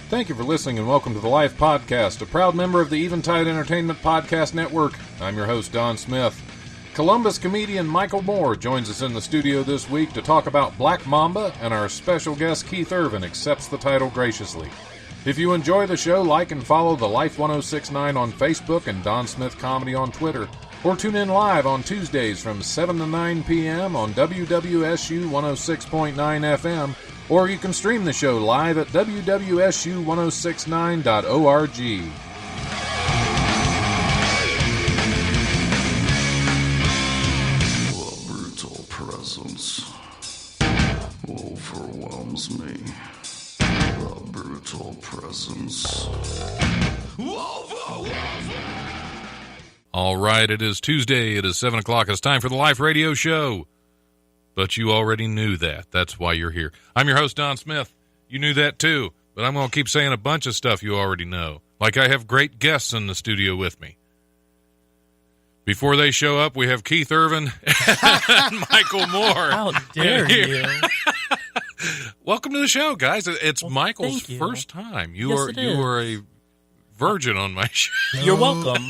Thank you for listening and welcome to the Life Podcast, a proud member of the Eventide Entertainment Podcast Network. I'm your host, Don Smith. Columbus comedian Michael Moore joins us in the studio this week to talk about Black Mamba, and our special guest Keith Irvin accepts the title graciously. If you enjoy the show, like and follow the Life 1069 on Facebook and Don Smith Comedy on Twitter, or tune in live on Tuesdays from 7 to 9 p.m. on WWSU 106.9 FM, or you can stream the show live at wwsu1069.org. The brutal presence overwhelms me. The brutal presence overwhelms me. All right, it is Tuesday. It is 7 o'clock. It's time for the Life Radio Show. But you already knew that. That's why you're here. I'm your host, Don Smith. You knew that too, but I'm going to keep saying a bunch of stuff you already know. Like I have great guests in the studio with me. Before they show up, we have Keith Irvin and Michael Moore. How dare you? Welcome to the show, guys. It's Well, Michael's thank you. first time. Yes, it You are a virgin on my show. You're welcome.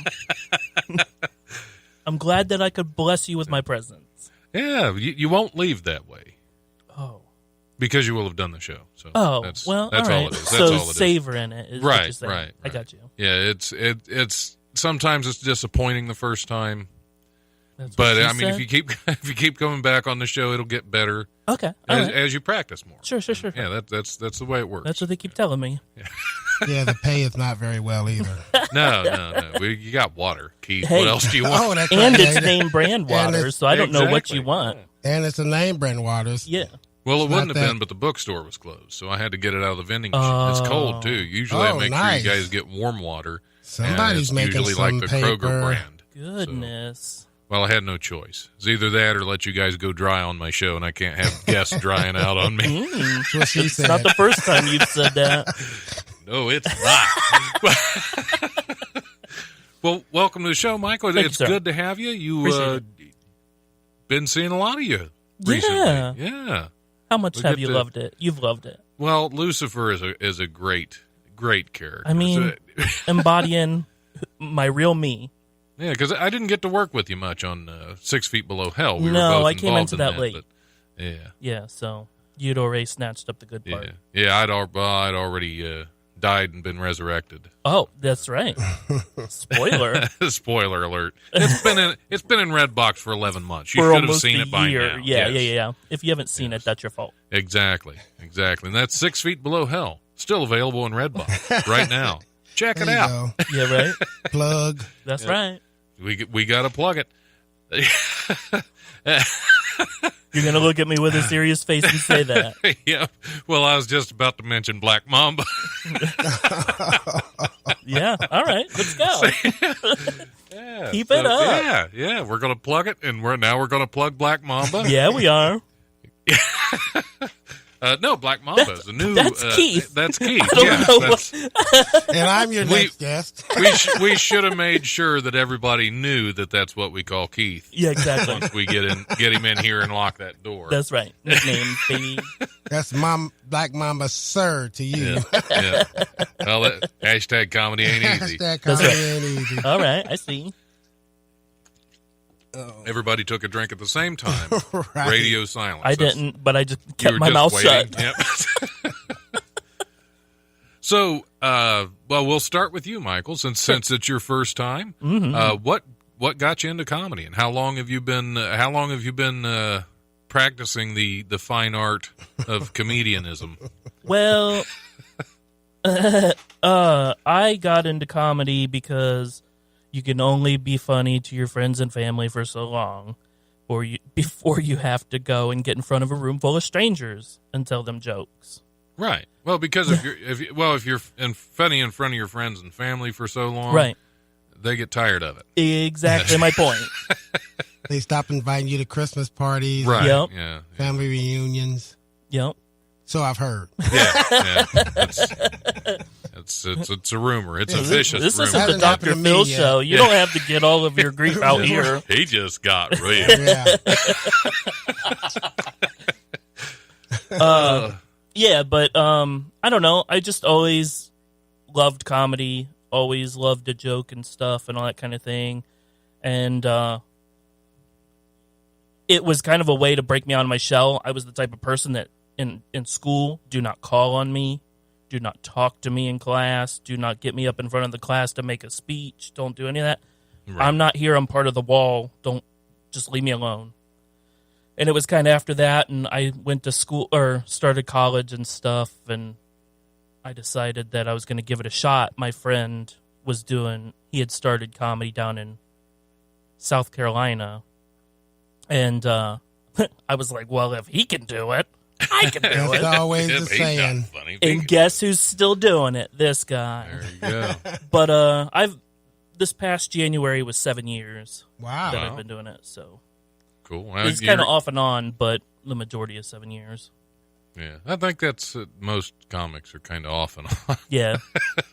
I'm glad that I could bless you with my presence. Yeah, you won't leave that way. Oh. Because you will have done the show. So Oh, that's well, all all right. it is. That's So all it is. savor in it is what Right, you're saying. right. I got you. Yeah, it's sometimes it's disappointing the first time, That's what but she I mean, said. if you keep coming back on the show, it'll get better Okay. All right. as you practice more. Sure. Yeah, that's the way it works. That's what they keep telling me. Yeah, the pay is not very well either. No. You got water, Keith. Hey. What else do you want? Oh, that's And right. it's name brand water, it's- so I don't know what Exactly. you want. And it's a name brand waters. Yeah. Well, it It's wouldn't not have that- been, but the bookstore was closed, so I had to get it out of the vending machine. It's cold too. Usually, I Oh, make nice. sure you guys get warm water. Somebody's and it's making usually some like the paper. Kroger brand. Goodness. Well, I had no choice. It's either that or let you guys go dry on my show, and I can't have guests drying out on me. That's what she It's said. not the first time you've said that. No, it's not. Well, welcome to the show, Michael. Thank you, It's sir. good to have you. Appreciate it. Been seeing a lot of you recently. Yeah. Yeah. How much We have get you to- loved it? You've loved it. Well, Lucifer is a great character. I mean- So- Embodying my real me. yeah, because I didn't get to work with you much on 6 Feet Below Hell. We were No, both I came involved into in that late. but- yeah, Yeah, so you'd already snatched up the good part. yeah. I'd already died and been resurrected. Oh, that's right. Spoiler. Spoiler alert! It's been in Redbox for 11 months. You For should have almost seen a it by year. now. Yeah, Yes. yeah. If you haven't seen it, that's your fault. Exactly. And that's 6 Feet Below Hell. Still available in Redbox right now. Check There it you out. go. Yeah, right? Plug. That's Yep. right. We got to plug it. You're going to look at me with a serious face and say that. Yeah. Well, I was just about to mention Black Mamba. Yeah, all right. Let's go. Yeah. Keep it up. Yeah. We're going to plug it, and we're going to plug Black Mamba. Yeah, we are. No, Black Mamba is a new. That's Keith. That's Keith. I don't Yes, know that's- And I'm your next guest. we should have made sure that everybody knew that that's what we call Keith. Yeah, exactly. Once we get him in here and lock that door. That's right. Nickname, baby. That's Black Mamba, sir, to you. Yeah. Well, hashtag comedy ain't easy. Hashtag That's comedy right. ain't easy. All right, I see. Everybody took a drink at the same time. Right. Radio silence. I That's- didn't, but I just you kept were my just mouth waiting. shut. Yep. So, well, we'll start with you, Michael, since it's your first time. Mm-hmm. What got you into comedy, and how long have you been practicing the fine art of comedianism? Well, I got into comedy because you can only be funny to your friends and family for so long, before you have to go and get in front of a room full of strangers and tell them jokes. Right. Well, because if you're funny in front of your friends and family for so long, Right. they get tired of it. Exactly my point. They stop inviting you to Christmas parties, Right. Yep. Yeah. family reunions. Yep. So I've heard. Yeah. It's a rumor. It's a vicious This rumor. isn't the Hasn't happened Dr. to me Phil yet. show. You don't have to get all of your grief out here. He just got real. Yeah. Yeah, but I don't know. I just always loved comedy, always loved a joke and stuff and all that kind of thing. And it was kind of a way to break me out of my shell. I was the type of person that in school, do not call on me, do not talk to me in class, do not get me up in front of the class to make a speech, don't do any of that. Right. I'm not here, I'm part of the wall, don't, just leave me alone. And it was kind of after that, and I went to school, or started college and stuff, and I decided that I was going to give it a shot. My friend he had started comedy down in South Carolina, and I was like, well, if he can do it, I can do That's it. always the He's not saying. funny. And guess who's still doing it? This guy. There you go. But this past January was 7 years Wow. that I've been doing it, so Cool. Well, it's kind of off and on, but the majority is 7 years. Yeah, I think that's most comics are kind of off and on. Yeah. And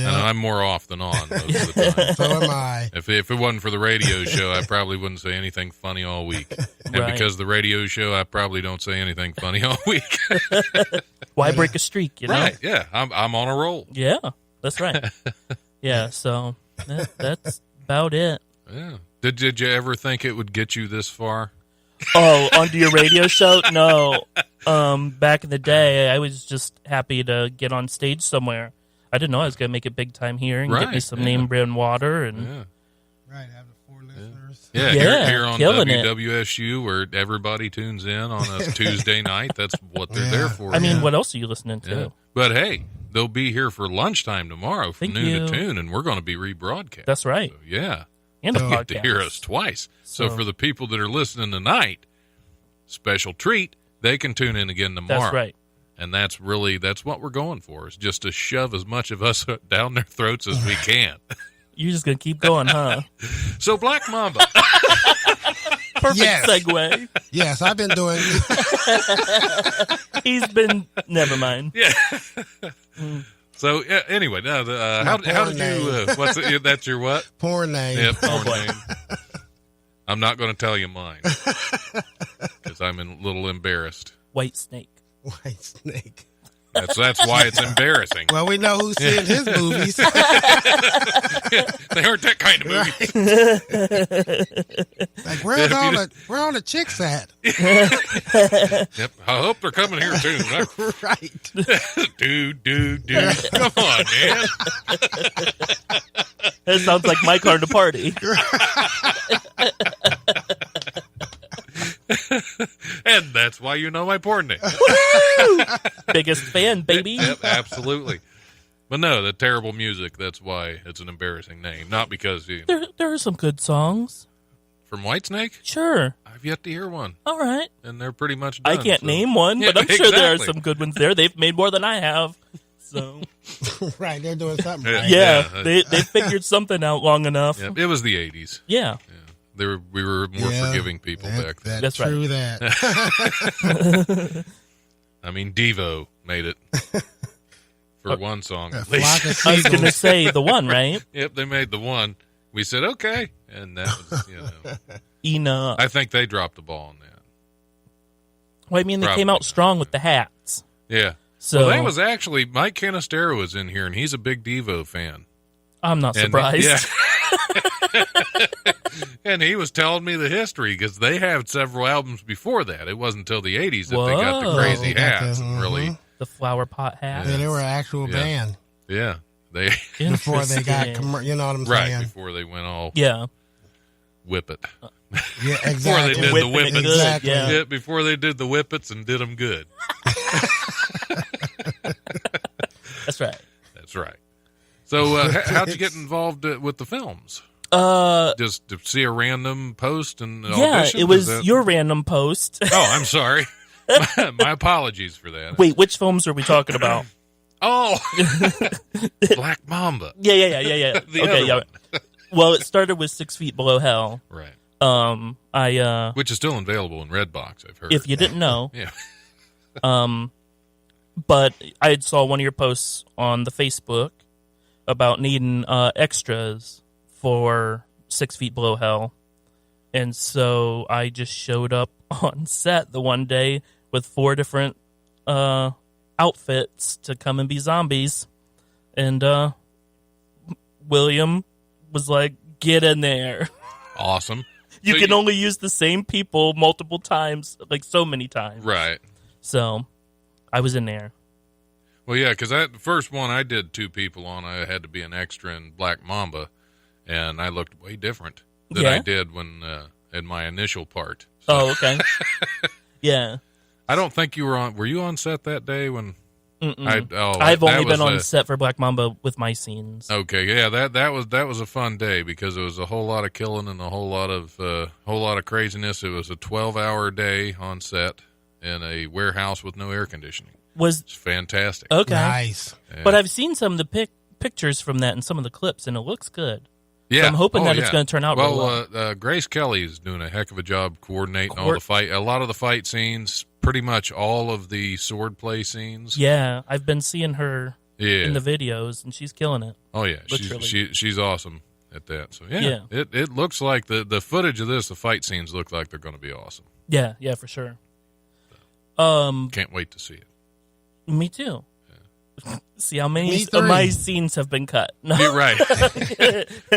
Yeah. I'm more off than on most of the time. So am I. If it wasn't for the radio show, I probably wouldn't say anything funny all week. And Right. because of the radio show, I probably don't say anything funny all week. Why break a streak, you know? Right? Yeah, I'm on a roll. Yeah, that's right. Yeah, so that's about it. Yeah. Did you ever think it would get you this far? Oh, onto your radio show? No. Back in the day, I was just happy to get on stage somewhere. I didn't know I was going to make it big time here and get me Right, some yeah. name brand water. And Yeah. Right, have the 4 listeners. Yeah, Yeah, here on killing it. WWSU, where everybody tunes in on a Tuesday night. That's what they're Yeah. there for. I mean, Yeah. what else are you listening to? Yeah. But hey, they'll be here for lunchtime tomorrow from Thank noon you. to noon, and we're going to be rebroadcast. That's right. So, yeah. And a You Get podcast. to hear us twice. So So- for the people that are listening tonight, special treat, they can tune in again tomorrow. That's right. And that's what we're going for, is just to shove as much of us down their throats as we can. You're just going to keep going, huh? So Black Mamba. Perfect Yes. segue. Yes, I've been doing. He's been, never mind. Yeah. So anyway, now how porn did you? What's it, that's your what? Porn name. Yeah, porn boy. name. I'm not going to tell you mine because I'm a little embarrassed. White Snake. White Snake. That's why it's embarrassing. Well, we know who's seeing his movies. They aren't that kind of movie. Like, where all the chicks at? Yep. I hope they're coming here too. Right. Dude. Come on, man. That sounds like my car to party. And that's why you know my porn name. Biggest fan, baby. Yep, absolutely. But no, the terrible music, that's why it's an embarrassing name. Not because There are some good songs. from Whitesnake? Sure. I've yet to hear one. All right. And they're pretty much I done. can't so- name one, Yeah, but I'm sure there are exactly. some good ones there. They've made more than I have. So, Right. They're doing something Yeah. right. yeah, they figured something out long enough. Yep, it was the 80s. Yeah. We were more Yeah, forgiving people back then. That's right. true that. I mean, Devo made it for one song A at least. flock of I was going to seagulls. say the one, right? Yep, they made the one. We said, okay. And that was, Enough. I think they dropped the ball on that. Well, I mean, they Probably came out not. strong with the hats. Yeah. So Well, that was actually, Mike Canistero was in here, and he's a big Devo fan. I'm not And- surprised. yeah. And he was telling me the history, because they had several albums before that. It wasn't until the 80s that they got the Whoa. crazy They got hats. the- And really, The flower pot hat. Yeah, they were an actual Yeah. band yeah. They before they got, Interesting. you know what I'm right saying? before they went all Yeah. whip it. Yeah, Before they exactly. did the Whipping it whippets. good, Exactly. yeah. Yeah, before they did the whippets and did them good. That's right. That's right. So, how'd you get involved with the films? Just to see a random post and Yeah, audition? it was Is that- your random post. Oh, I'm sorry. My apologies for that. Wait, which films are we talking about? Oh, Black Mamba. Yeah. The Okay, other yeah. one. Well, it started with 6 Feet Below Hell. Right. I Which is still available in Redbox, I've heard. if you didn't know, Yeah. but I had saw one of your posts on the Facebook about needing extras for 6 Feet Below Hell, and so I just showed up on set the one day with 4 different outfits to come and be zombies. And William was like, "Get in there." Awesome. You So can only use the same people multiple times, like so many times. Right. So I was in there. Well, yeah, because the first one I did 2 people on, I had to be an extra in Black Mamba, and I looked way different than I Yeah? did when in my initial part. Oh, okay. Yeah. I don't think you were on. Were you on set that day when? I've that only was been on set for Black Mamba with my scenes. Okay, yeah, that was a fun day because it was a whole lot of killing and a whole lot of craziness. It was a 12-hour day on set in a warehouse with no air conditioning. It's fantastic. Okay. Nice. Yeah. But I've seen some of the pictures from that and some of the clips, and it looks good. Yeah, So I'm hoping that it's yeah. going to turn out well. really well. Grace Kelly is doing a heck of a job coordinating all the fight. A lot of the fight scenes, pretty much all of the sword play scenes. Yeah, I've been seeing her Yeah. in the videos, and she's killing it. Oh yeah, Literally. she's awesome at that. So yeah, Yeah. It looks like the footage of this, the fight scenes look like they're going to be awesome. Yeah, for sure. Can't wait to see it. Me too. See how many Me of my three. scenes have been cut. No, You're right.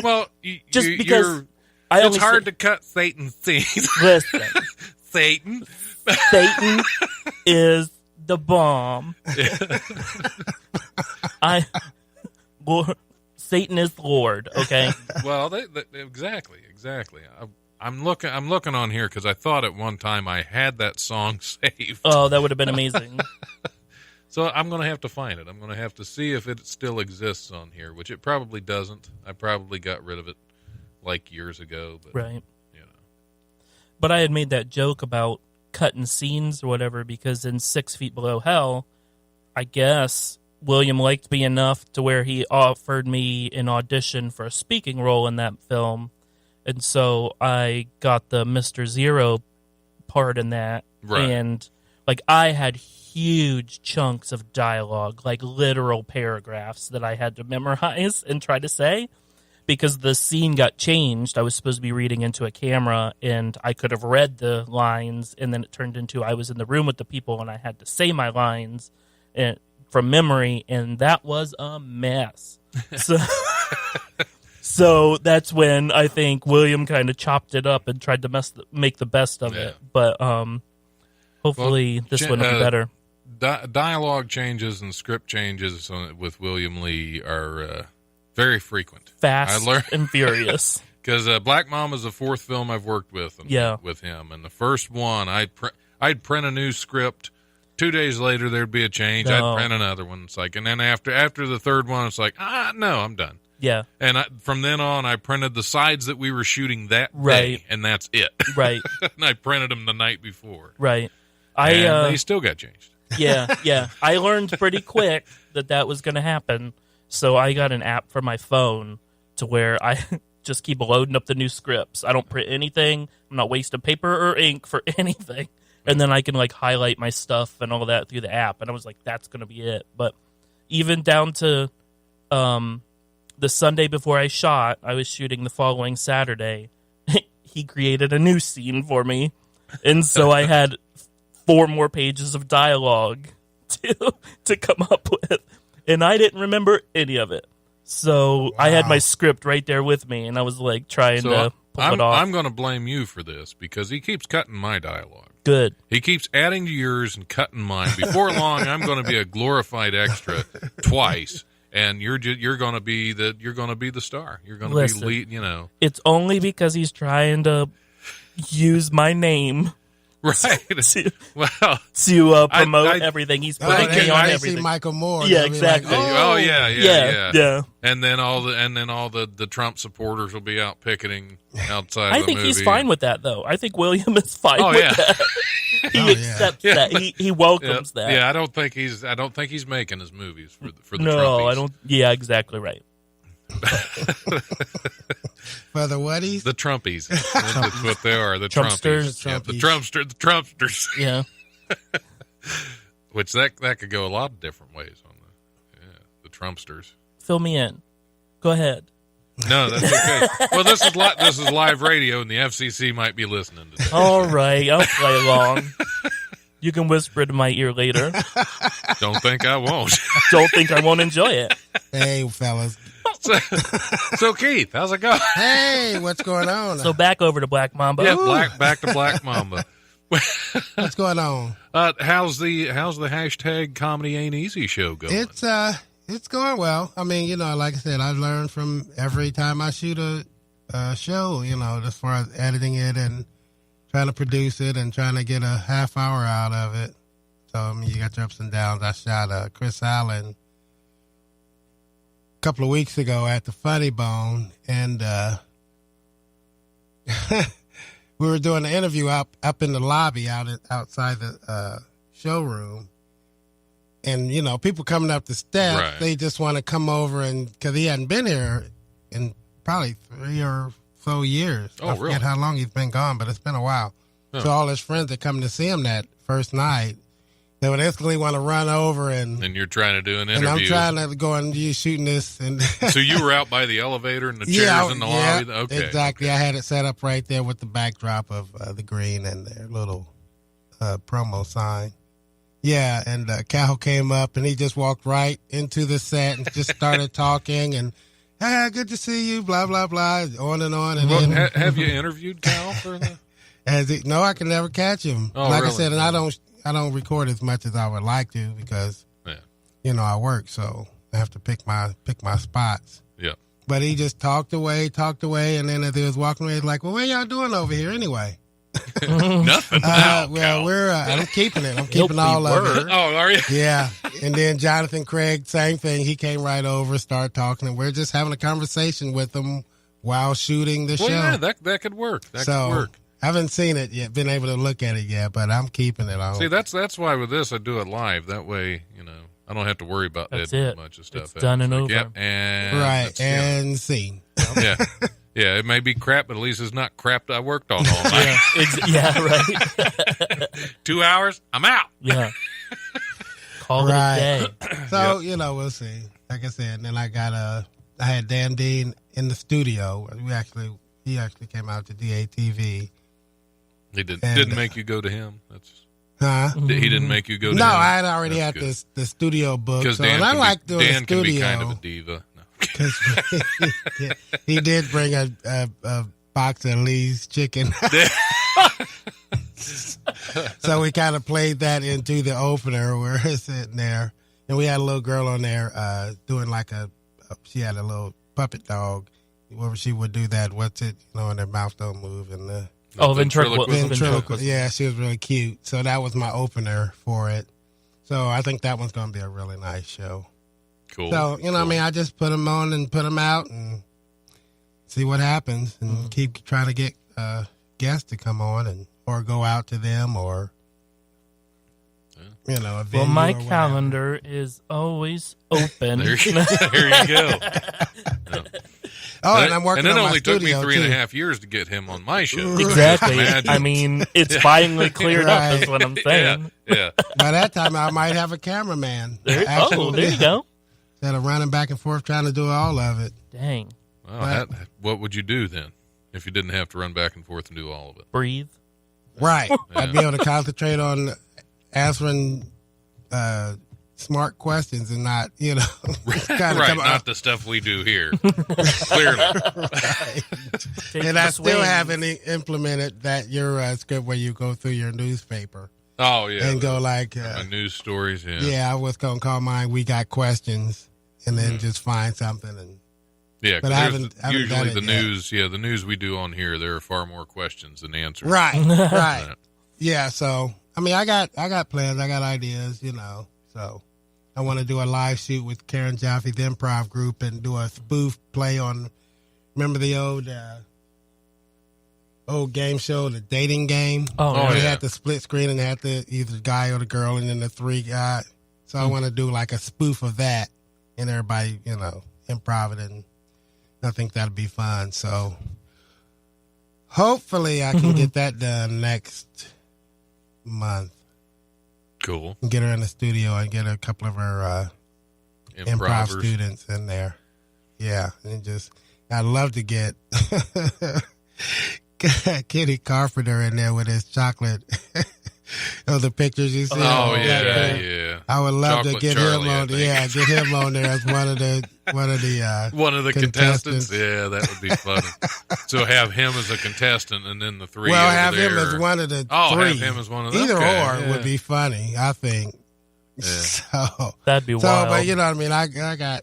Well, just you're, because I it's only hard to cut Satan's scenes. listen. Satan. Satan is the bomb. Satan is Lord. Okay. Well, exactly. I'm looking on here because I thought at one time I had that song saved. Oh, that would have been amazing. So I'm going to have to find it. I'm going to have to see if it still exists on here, which it probably doesn't. I probably got rid of it like years ago. But, Right. you know. But I had made that joke about cutting scenes or whatever because in 6 Feet Below Hell, I guess William liked me enough to where he offered me an audition for a speaking role in that film. And so I got the Mr. Zero part in that. Right. And like I had huge chunks of dialogue, like literal paragraphs that I had to memorize and try to say because the scene got changed. I was supposed to be reading into a camera and I could have read the lines and then it turned into I was in the room with the people and I had to say my lines from memory, and that was a mess. So that's when I think William kind of chopped it up and tried to make the best of it. But hopefully this one will be better. Dialogue changes and script changes with William Lee are very frequent. Fast and furious. Because Black Mama is the 4th film I've worked with him. And the first one, I'd print a new script. 2 days later, there'd be a change. No. I'd print another one. It's like, and then after the 3rd one, it's like, no, I'm done. Yeah. And from then on, I printed the sides that we were shooting that Right. day, and that's it. Right. And I printed them the night before. Right. And they still got changed. Yeah. I learned pretty quick that was going to happen. So I got an app for my phone to where I just keep loading up the new scripts. I don't print anything. I'm not wasting paper or ink for anything. And then I can like highlight my stuff and all that through the app. And I was like, that's going to be it. But even down to the Sunday before I shot, I was shooting the following Saturday. He created a new scene for me. And so I had 4 more pages of dialogue to come up with. And I didn't remember any of it. So I had my script right there with me, and I was like trying to pull it off. I'm going to blame you for this because he keeps cutting my dialogue. Good. He keeps adding to yours and cutting mine. Before long, I'm going to be a glorified extra twice, and you're going to be the star. You're going to be lead. You know, it's only because he's trying to use my name. Right. To I promote everything. He's putting me on everything. See Michael Moore. Yeah, they'll be exactly. Like, Oh yeah. Yeah. And then all the Trump supporters will be out picketing outside. I of the think movie. he's fine with that, though. I think William is fine with yeah. that. He accepts that. He welcomes that. Yeah, I don't think he's making his movies for the No, Trumpies. I don't. Yeah, exactly right. For the whaties? The Trumpies. That's what they are. The Trumpsters. Trumpies. Yeah, the Trumpsters. Yeah. Which that could go a lot of different ways on the Trumpsters. Fill me in. Go ahead. No, that's okay. Well, this is live radio, and the FCC might be listening to this. All right, I'll play along. You can whisper it in my ear later. Don't think I won't. Don't think I won't enjoy it. Hey, fellas. So Keith, how's it going? Hey, what's going on? So back over to Black Mamba. Yeah, back to Black Mamba. What's going on? How's the hashtag Comedy Ain't Easy show going? It's going well. I mean, like I said, I've learned from every time I shoot a show, as far as editing it and trying to produce it and trying to get a half hour out of it. So, I mean, you got your ups and downs. I shot Chris Allen a couple of weeks ago at the Funny Bone, and we were doing an interview up in the lobby outside the showroom. And, people coming up the steps, Right. they just want to come over because he hadn't been here in probably 3 or so years. Oh, I forget really? how long he's been gone, but it's been a while. Huh. So all his friends that come to see him that first night, they would instantly want to run over and you're trying to do an I'm interview. trying to go and you shooting this. And So you were out by the elevator and the chairs in the lobby? Okay. Exactly. I had it set up right there with the backdrop of the green and their little promo sign. Yeah, and Cal came up and he just walked right into the set and just started talking and, hey, good to see you, blah, blah, blah, on and on. And Well, then, have you interviewed Cal for the... no, I can never catch him. Oh, like really? I said, and I don't record as much as I would like to because, Yeah. I work, so I have to pick my spots. Yeah. But he just talked away, and then as he was walking away, he's like, well, what y'all doing over here anyway? Nothing now, Well, Cal. I'm keeping it. I'm keeping all of it. Oh, are you? Yeah. And then Jonathan Craig, same thing. He came right over, started talking, and we're just having a conversation with him while shooting the Well, show. yeah, that could work. That could work. I haven't seen it yet, been able to look at it yet, but I'm keeping it on. See, that's why with this I do it live. That way, I don't have to worry about That's editing it. a bunch of stuff. It's done and over. Yep, and right, that's- and scene. yeah. Yeah, it may be crap, but at least it's not crap that I worked on all night. Yeah, right. 2 hours, I'm out. Yeah. Call Right. it a day. So, we'll see. Like I said, and then I had Dan Dean in the studio. He actually came out to DATV. He didn't And, make you go to him. Huh? He didn't make you go to No, him. I had already That's had good. the studio book. Because So, Dan, and I can like be, doing Dan the can studio. be kind of a diva. No. Because he did bring a box of Lee's chicken. So we kind of played that into the opener where it's sitting there. And we had a little girl on there doing like she had a little puppet dog where she would do that, and their mouth don't move. And the Ventriloquist. Yeah, she was really cute. So that was my opener for it. So I think that one's going to be a really nice show. Cool. So, Cool. I just put them on and put them out and see what happens and keep trying to get guests to come on or go out to them or, a venue Well, my or whatever. calendar is always open. There you go. Oh, and I'm working and it on only my took me studio, 3.5 too. years to get him on my show. Exactly. Imagine. I mean, it's finally cleared up. Right. That's what I'm Yeah, saying. yeah. By that time, I might have a cameraman. There you go. Instead of running back and forth trying to do all of it. Dang. Well, what would you do then if you didn't have to run back and forth and do all of it? Breathe. Right. I'd be able to concentrate on answering smart questions and not, kind of Right, come not up. the stuff we do here. Clearly. Take And the I still swings. haven't implemented that your script where you go through your newspaper Oh, yeah. and go like, My news stories, yeah. yeah, I was going to call mine, we got questions, and then just find something. And Yeah, But 'cause I there's haven't done usually it the yet. news, the news we do on here, there are far more questions than answers. Right, right. Right. Yeah, so, I mean, I got plans, I got ideas, so I want to do a live shoot with Karen Jaffe, the improv group, and do a spoof play on, remember the old game show, The Dating Game? Oh, Oh, Where they yeah. had the split screen and they had either the guy or the girl and then the three guys. So I want to do like a spoof of that and everybody, improv it, and I think that'd be fun. So hopefully I can get that done next month Cool. and get her in the studio and get a couple of her improv Improvers. students in there. Yeah, and I'd love to get Kitty Carpenter in there with his chocolate of the pictures you see. Oh, on yeah, that. yeah. I would love to Chocolate get Charlie, him I on. think. Yeah, get him on there as one of the One of the contestants. Yeah, that would be funny. So have him as a contestant and then the three Well, over have him there. as one of the Oh, three. have him as one of the Either okay, or yeah. would be funny, I think. Yeah. So, That'd be wild. but you know what I mean. I got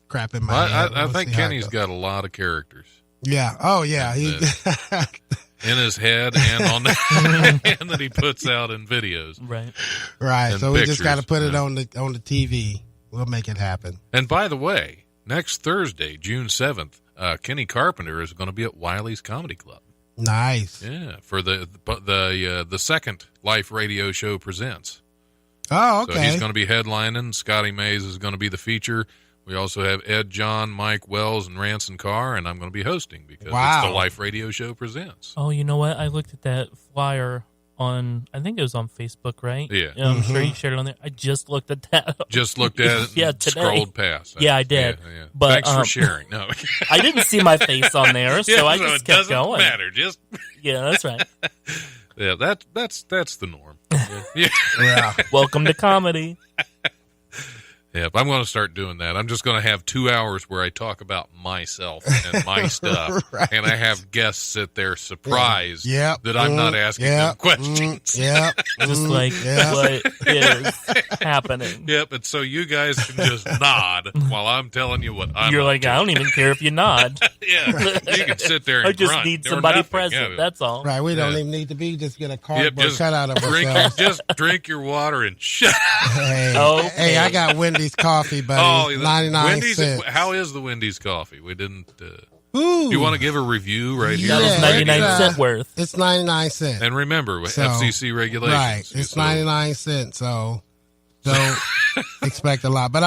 crap in my head. I We'll think see how it Kenny's goes. got a lot of characters Yeah. Oh, yeah. He. in his head and on the, and that he puts out in videos. Right. Right. And So we just got to pictures, put it yeah. on the TV. We'll make it happen. And by the way, next Thursday, June 7th, Kenny Carpenter is going to be at Wiley's Comedy Club. Nice. Yeah, for the second Life Radio Show presents. Oh, So okay. he's going to be headlining. Scotty Mays is going to be the feature. We also have Ed John, Mike Wells, and Ranson Carr, and I'm going to be hosting because it's Wow. the Life Radio Show presents. Oh, you know what? I looked at that flyer on, I think it was on Facebook, right? Yeah. I'm sure you shared it on there. I just looked at that. Just looked at it and Yeah, today. scrolled past. Yeah, I did. Yeah. But, Thanks for sharing. No. I didn't see my face on there, so Yeah, I so just it kept doesn't going. matter. Just Yeah, that's right. yeah, that's the norm. Yeah. Yeah. Welcome to comedy. Yeah, I'm going to start doing that. I'm just going to have 2 hours where I talk about myself and my stuff, Right. and I have guests sit there surprised Yep. that I'm not asking them questions. Yep. Just like yeah. what is happening. Yep, and so you guys can just nod while I'm telling you what I'm You're up like, to. I don't even care if you nod. Yeah, you can sit there and I just grunt need or somebody nothing. present. Yeah. That's all. Right. We don't Yeah. even need to be. Just get a Yep, cardboard just cutout of drink, ourselves. just drink your water and shut up. Hey, Okay. hey, I got Wendy's coffee, buddy. Oh, 99 Wendy's, cents. how is the Wendy's coffee? We didn't. Ooh, Do you want to give a review right here? That Yeah, was 99 it's, cent worth. It's 99 cents. And remember, So, FCC regulations. Right. It's So- 99 cents. So don't expect a lot. But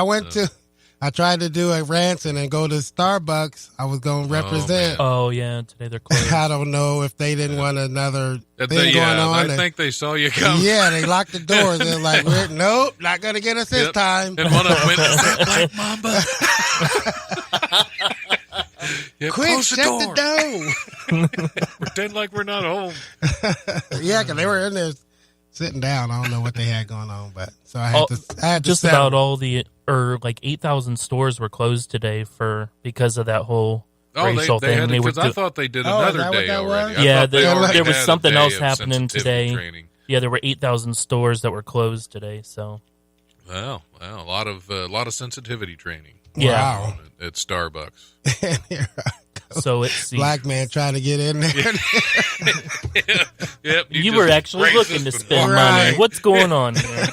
I tried to do a Ranson and go to Starbucks. I was going to represent. Oh, yeah. Today they're closed. I don't know if they didn't want another thing going Yeah, on. I think they saw you come. Yeah, they locked the doors. They're like, nope, not going to get us this Yep. time. And one of them went, "Is that Black Mamba?" Yeah, Quick, close the shut door. the door. Pretend like we're not home. Yeah, because they were in there sitting down. I don't know what they had going on, but so I Oh, had to Just settle. about all like 8,000 stores were closed today because of that whole racial they thing. had They were because I do- thought they did Oh, is another that what day that already. was? I Yeah, thought they there already was had a something day else of happening sensitivity today. training. Yeah, there were 8,000 stores that were closed today. So Well, a lot of sensitivity training yeah, Wow. at Starbucks. And here I go. so it's Black man trying to get in there. Yep, You just were actually racist looking to and spend horrible. Right. money. What's going on here?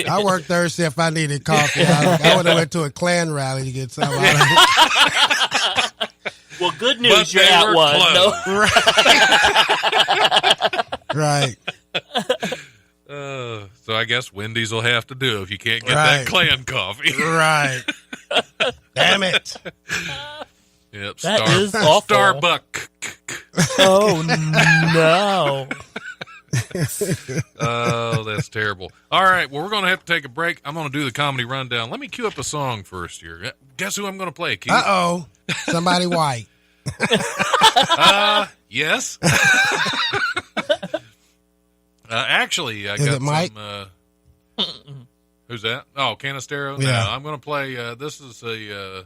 I worked third shift. I needed coffee. I would have went to a Klan rally to get some. Well, good But news, you're they at were one. No, closed. Right. So I guess Wendy's will have to do if you can't get Right. that Klan coffee. Right. Damn it. Yep, That is awful. Starbucks. oh no. Oh, that's terrible. All right, well, we're going to have to take a break. I'm going to do the comedy rundown. Let me cue up a song first here. Guess who I'm going to play, Keith? Uh-oh. Somebody white. Yes. Actually, I Is got it Mike? some. Who's that? Oh, Canistero. Yeah. No, I'm going to play. This is a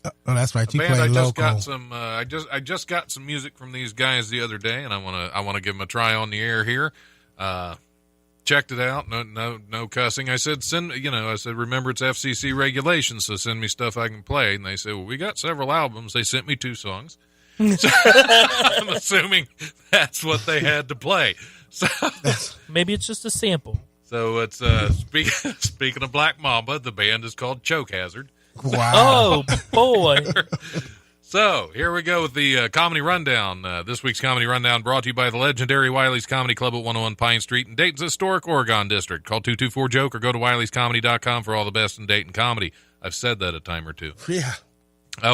Oh, that's right. You band. play I just local. got some. I just got some music from these guys the other day, and I want to give them a try on the air here. Checked it out. No cussing. I said I said remember it's FCC regulations, so send me stuff I can play. And they said, well, we got several albums. They sent me 2 songs. So I'm assuming that's what they had to play. So Maybe it's just a sample. it's speaking of Black Mamba, the band is called Choke Hazard. Wow. Oh boy. So here we go with the comedy rundown. This week's comedy rundown brought to you by the legendary Wiley's Comedy Club at 101 Pine Street in Dayton's historic Oregon District. Call 224-JOKE or go to wileyscomedy.com for all the best in Dayton comedy. I've said that a time or two. Yeah.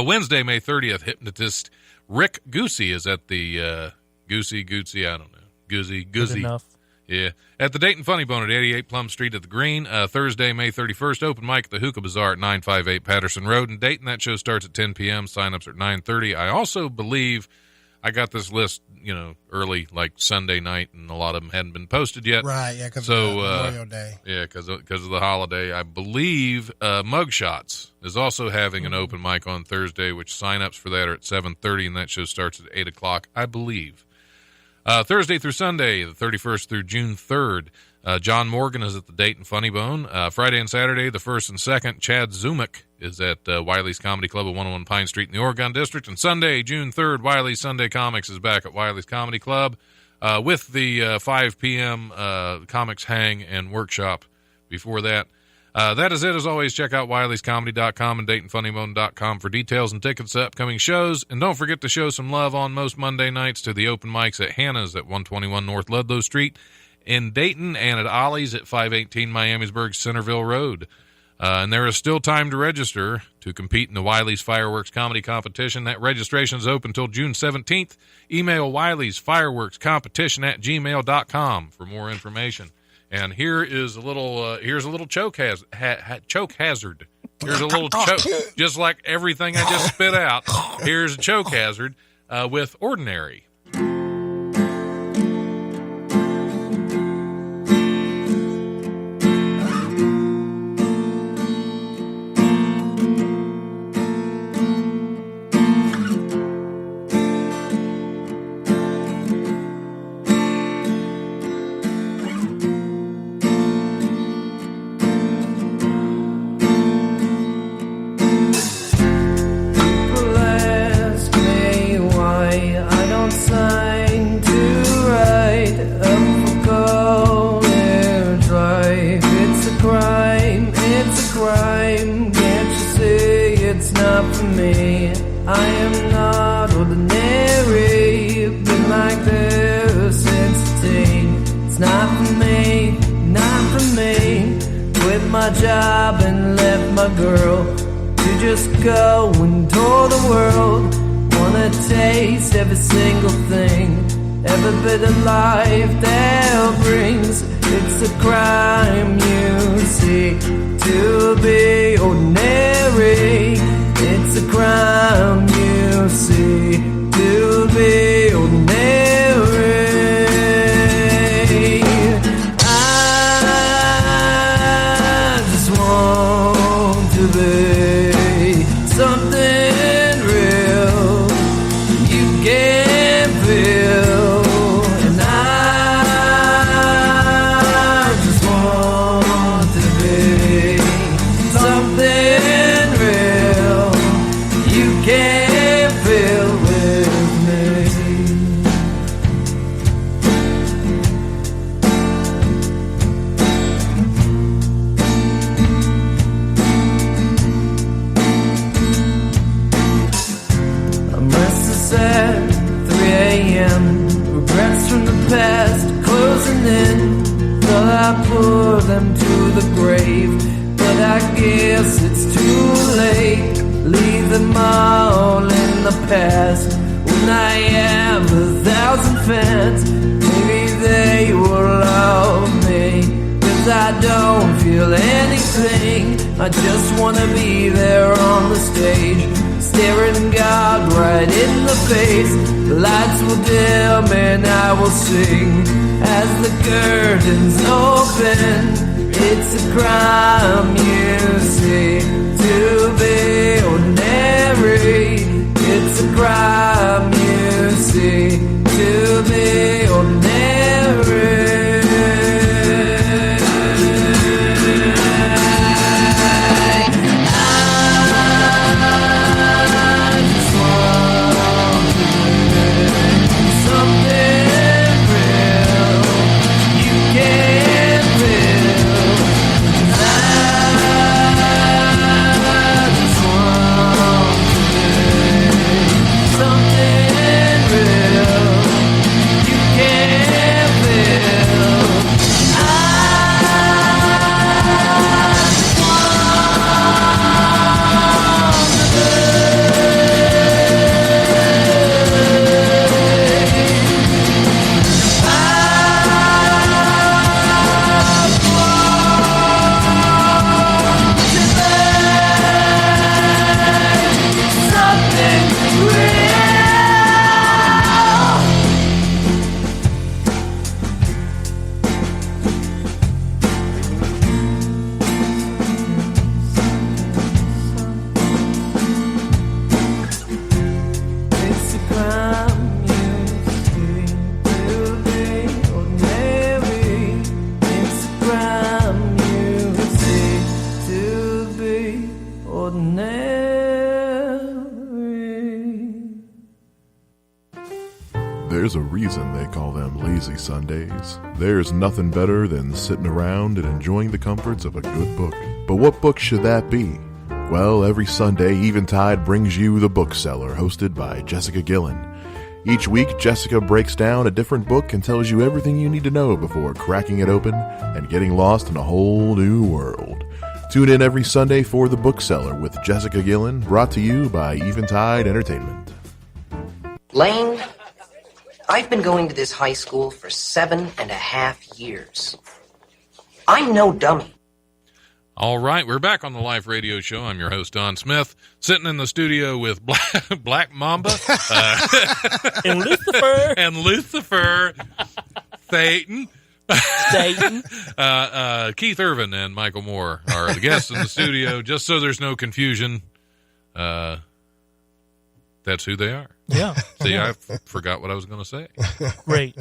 Wednesday, May 30th, hypnotist Rick Goosey is at the Goosey, I don't know. Good Goosey. enough. Yeah. At the Dayton Funny Bone at 88 Plum Street at the Green. Thursday, May 31st, open mic at the Hookah Bazaar at 958 Patterson Road in Dayton. That show starts at 10 p.m. Sign-ups are at 9:30. I also believe I got this list, early, like Sunday night, and a lot of them hadn't been posted yet. Right, yeah, because So, of Memorial Day. Yeah, because of the holiday. I believe Mugshots is also having an open mic on Thursday, which sign-ups for that are at 7:30, and that show starts at 8 o'clock, I believe. Thursday through Sunday, the 31st through June 3rd, John Morgan is at the Dayton Funny Bone. Friday and Saturday, the 1st and 2nd, Chad Zumick is at Wiley's Comedy Club at 101 Pine Street in the Oregon District. And Sunday, June 3rd, Wiley's Sunday Comics is back at Wiley's Comedy Club with the 5 p.m. Comics Hang and Workshop before that. That is it. As always, check out wileyscomedy.com and DaytonFunnyBone.com for details and tickets to upcoming shows. And don't forget to show some love on most Monday nights to the open mics at Hannah's at 121 North Ludlow Street in Dayton, and at Ollie's at 518 Miamisburg Centerville Road. And there is still time to register to compete in the Wiley's Fireworks Comedy Competition. That registration is open until June 17th. Email Wiley's Fireworks Competition at gmail.com for more information. And here's a little choke hazard. Here's a little choke, just like everything I just spit out. Here's a choke hazard with Ordinary. Job and left my girl to just go and tour the world. Wanna taste every single thing, every bit of life that brings. It's a crime, you see, to be ordinary. It's a crime, you see, to be ordinary. Something real you can feel, and I just want to be something real you can feel with me. At 3 a.m. Regrets from the past closing in. Thought I put them to the grave, but I guess it's too late. Leave them all in the past. When I have 1,000 fans, maybe they will love me. 'Cause I don't feel anything. I just wanna be there on the stage, staring God right in the face. The lights will dim and I will sing as the curtains open. It's a crime, you see, to be ordinary. It's a crime, you see, to be ordinary. There's a reason they call them lazy Sundays. There's nothing better than sitting around and enjoying the comforts of a good book. But what book should that be? Well, every Sunday, Eventide brings you The Bookseller, hosted by Jessica Gillen. Each week, Jessica breaks down a different book and tells you everything you need to know before cracking it open and getting lost in a whole new world. Tune in every Sunday for The Bookseller with Jessica Gillen, brought to you by Eventide Entertainment. Lane, I've been going to this high school for 7.5 years. I'm no dummy. All right, we're back on the Life Radio Show. I'm your host, Don Smith, sitting in the studio with Black Mamba And Lucifer. and Lucifer, Satan. Keith Irvin and Michael Moore are the guests in the studio. Just so there's no confusion, that's who they are. Yeah. See, I forgot what I was going to say. Great.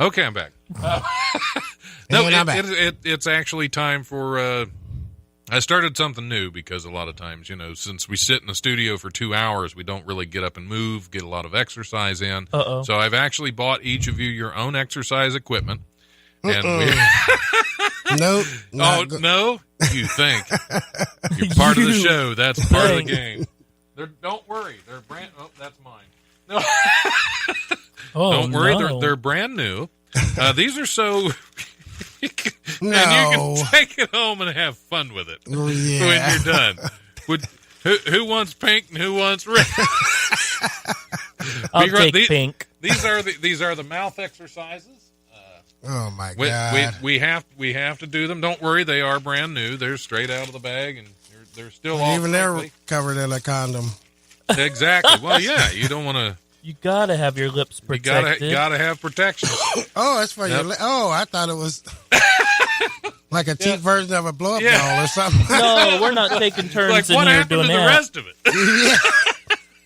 Okay, I'm back. It's actually time for. I started something new because a lot of times, since we sit in the studio for 2 hours, we don't really get up and move, get a lot of exercise in. Uh-oh. So I've actually bought each of you your own exercise equipment. And Nope. no, you think you're part of the show? That's part of the game. Don't worry, they're brand. Oh, that's mine. No. Don't worry, no. they're brand new. These are so. And you No. can take it home and have fun with it Oh, when yeah. you're done. Who wants pink and who wants red? I'll take pink. These are the mouth exercises. Oh my God. We have to do them. Don't worry, they are brand new. They're straight out of the bag, and they're still all Even they're crinkly. covered in a condom. Exactly. Well, yeah, you don't want to. You gotta have your lips You protected. gotta have protection. Oh, that's for your. Oh, I thought it was like a cheap version of a blow-up doll or something. No, we're not taking turns Like in what here happened doing to the that. rest of it?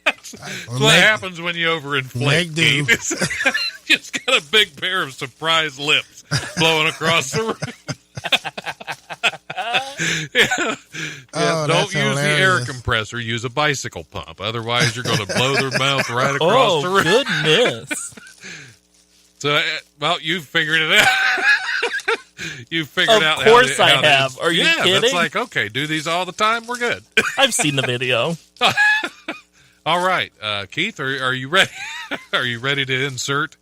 That's Well, what make- happens when you overinflate. make do. Keith. Just got a big pair of surprise lips blowing across the room. Oh, don't that's use the air hilarious. compressor. Use a bicycle pump. Otherwise, you're going to blow their mouth right across the Oh, room. goodness. So, well, you figured it out. You figured Of out. course how I to- have. Are you yeah, kidding? That's like, okay, do these all the time. We're good. I've seen the video. All right, Keith, are you ready? Are you ready to insert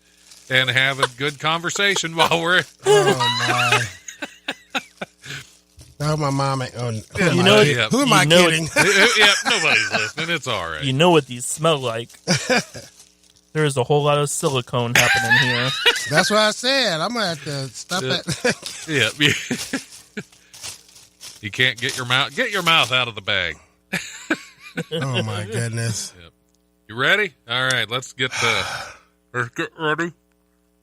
and have a good conversation while we're? Oh my. Oh, my mom. Oh, You know what- yeah. who am I you know kidding? Yeah, nobody's listening. It's all right. You know what these smell like. There's a whole lot of silicone happening here. That's what I said. I'm gonna have to stop it. Yeah, you can't get your mouth out of the bag. Oh my goodness. You ready? All right, let's get ready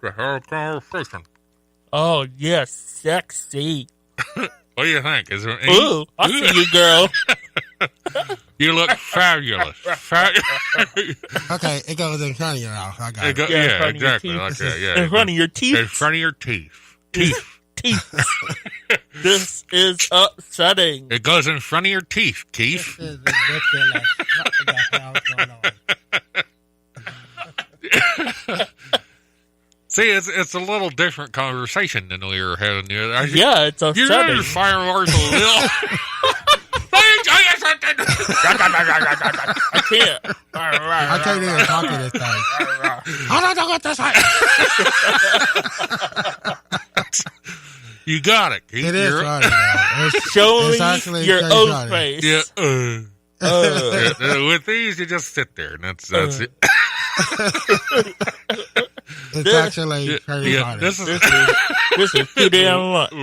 to have a conversation. Oh, yes, sexy. What do you think? Is there any? Ooh, I see you, girl. You look fabulous. Okay, it goes in front of your mouth. I got it. Yeah, in Yeah, front of your exactly. teeth. Like that. Yeah, In front of your teeth. In front of your teeth. Teeth. This is upsetting. It goes in front of your teeth, Keith. This is ridiculous. What the hell is going on? See, it's a little different conversation than we were having here. Yeah, it's You're upsetting. ready to fire ours a little. I can't. I can't even talk to this thing. How do I talk this way? You got it, Keith. It is You're- funny, though. Show It's me actually your very own funny. face. Yeah. With these, you just sit there, and that's it. It's actually pretty Yeah, funny. this is This is too damn much.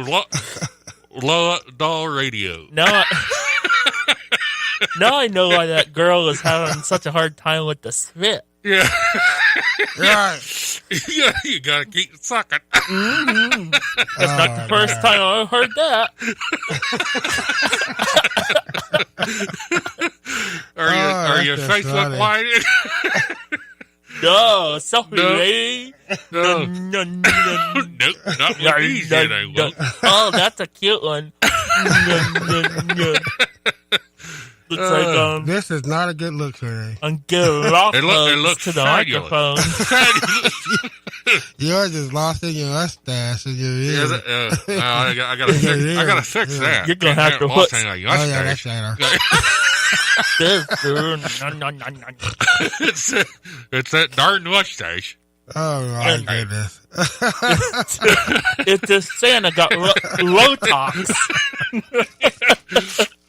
low doll radio. Now I know why that girl is having such a hard time with the spit. Yeah, Right. yeah, you gotta keep sucking. That's not the first time I've heard that. Are you that's just Facebook funny. lighted? No, selfie, No. lady. No, No. nope, not with these yet. I won't. Oh, that's a cute one. Looks like This is not a good look today. I'm getting lost It looks to the fabulous. microphone. Yours is lost in your mustache and your ear. Is it? I gotta fix that. You're gonna have to Lost put- in a Oh, yeah, that's mustache. better. This dude, no. It's that darn mustache. Oh, my goodness. It's just Santa got Botox.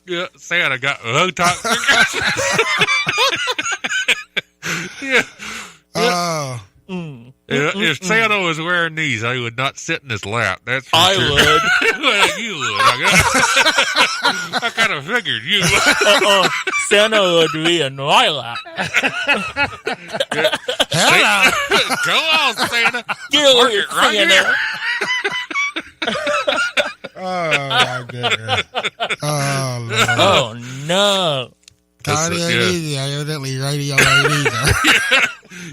Yeah, Santa got Botox. Yeah. Oh, If Santa was wearing these, I would not sit in his lap. That's for I sure. would. Well, you would. I kind of figured you would. Santa would be in my lap. hello. Go on, Santa. Get over Work here, it right Santa. Oh, my goodness. Oh, Lord. Oh, no. Cardi That's ain't it, yeah. easy. Evidently, radio ain't either.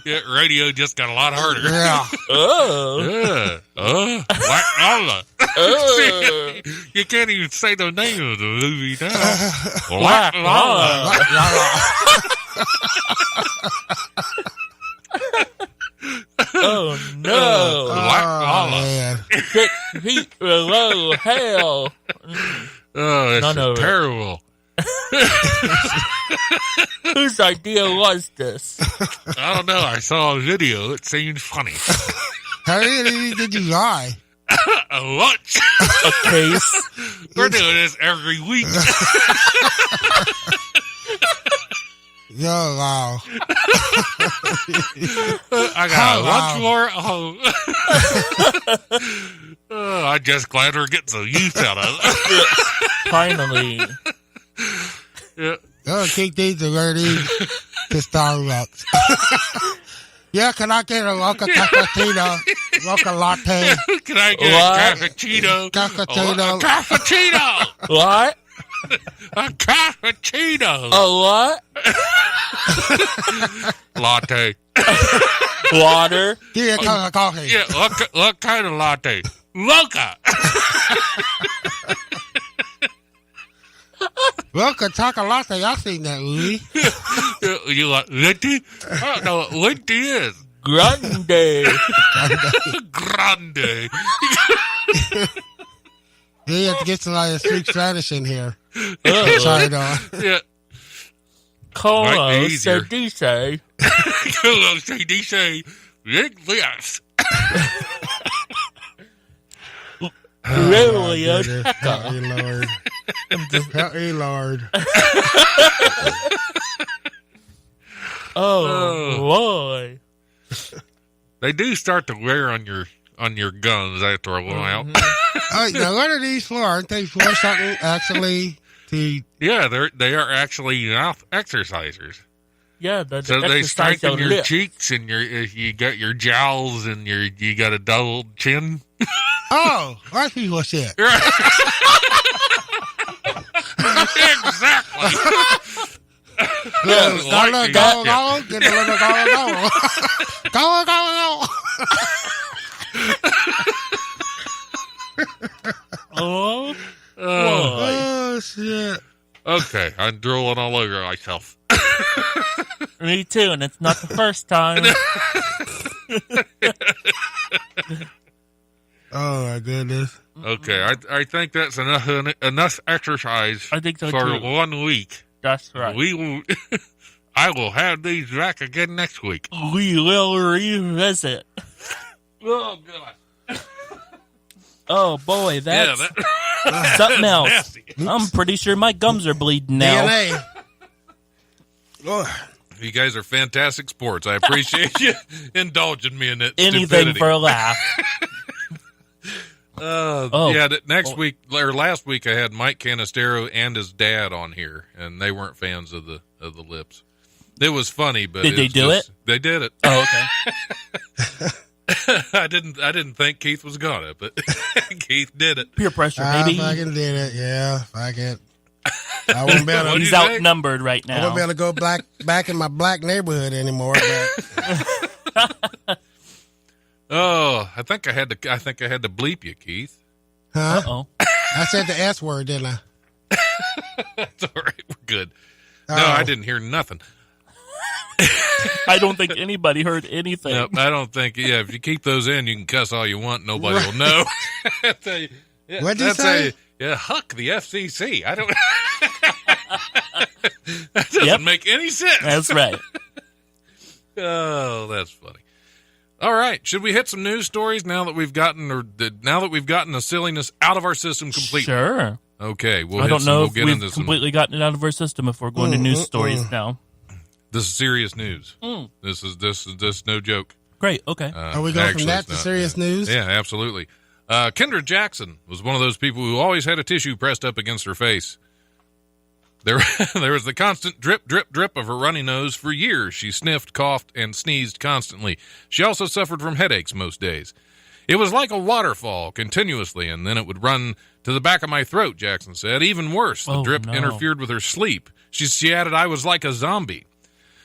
Yeah, radio just got a lot harder. Yeah. Oh. Black Allah. Oh. You can't even say the name of the movie now. Black Allah. Oh, no. Black Oh, Allah. man. 6 feet below hell. Oh, it's None of it. terrible. Whose idea was this? I don't know. I saw a video. It seemed funny. How many did you lie? A lunch. A case? We're doing this every week. Yo, wow. I got a Oh, lunch wow. more at home. Oh, I'm just glad we're getting some use out of it. Finally. Yeah. Oh, keep these and wear these to Starbucks. Yeah, can I get a mocha cappuccino? Mocha latte? Can I get What? a cappuccino? Cappuccino. A cappuccino. What? A cappuccino. A what? Latte. Water? Give me a cup of coffee. Yeah, what kind of latte? Mocha. Mocha chocolate. I seen that movie. You like Linty? I don't know what Linty is. Grande. Grande. You have to get some of the sweet Spanish in here. Oh. Try it on. Yeah. Colo Might be easier. se dice. Hello, CDC. Yes. Really a Goodness, checker. help me, Lord. Help me, Lord. Oh, boy. They do start to wear on your gums after a while. Now, what are these for? Aren't they for something actually to... Yeah, they are actually mouth exercisers. Yeah, the So they exercise strengthen your lips. cheeks and you got your jowls and you got a double chin. Oh, white people shit. Exactly. Look, White look, people go, shit. go, get a little go, go. Go. Oh, boy. Oh, shit. Okay, I'm drooling all over myself. Me too, and it's not the first time. Oh, my goodness. Okay, I think that's enough exercise I think so, for too. 1 week. That's right. We will. I will have these back again next week. We will revisit. Oh god! Oh, boy, that's Yeah, something else. nasty. I'm pretty sure my gums are bleeding now. DNA. Lord. You guys are fantastic sports. I appreciate you indulging me in that. Anything stupidity. for a laugh. Oh. Yeah, next week or last week I had Mike Canistero and his dad on here, and they weren't fans of the lips. It was funny, but Did they was do just- They did it. Oh, okay. I didn't think Keith was gonna, but Keith did it. Peer pressure, I baby. fucking did it. Yeah, fuck it. I won't be able What'd to, He's you say? outnumbered right I won't now. be able to go back in my black neighborhood anymore. But, Oh, I think I had to bleep you, Keith. huh? Oh, I said the S word, didn't I? That's all right. We're good. No, I didn't hear nothing. I don't think anybody heard anything. No, I don't think. Yeah, if you keep those in, you can cuss all you want. Nobody will know. What'd you say? Huck the FCC. I don't. That doesn't make any sense. That's right. Oh, that's funny. All right, should we hit some news stories now that we've gotten the silliness out of our system completely? Sure. Okay, I don't know if we've completely gotten it out of our system if we're going to news stories now. This is serious news. This is no joke. Great. Okay. Are we going from that to serious news? Yeah, absolutely. Kendra Jackson was one of those people who always had a tissue pressed up against her face. There was the constant drip, drip, drip of her runny nose for years. She sniffed, coughed, and sneezed constantly. She also suffered from headaches most days. It was like a waterfall continuously, and then it would run to the back of my throat, Jackson said. Even worse, the drip interfered with her sleep. She added, I was like a zombie.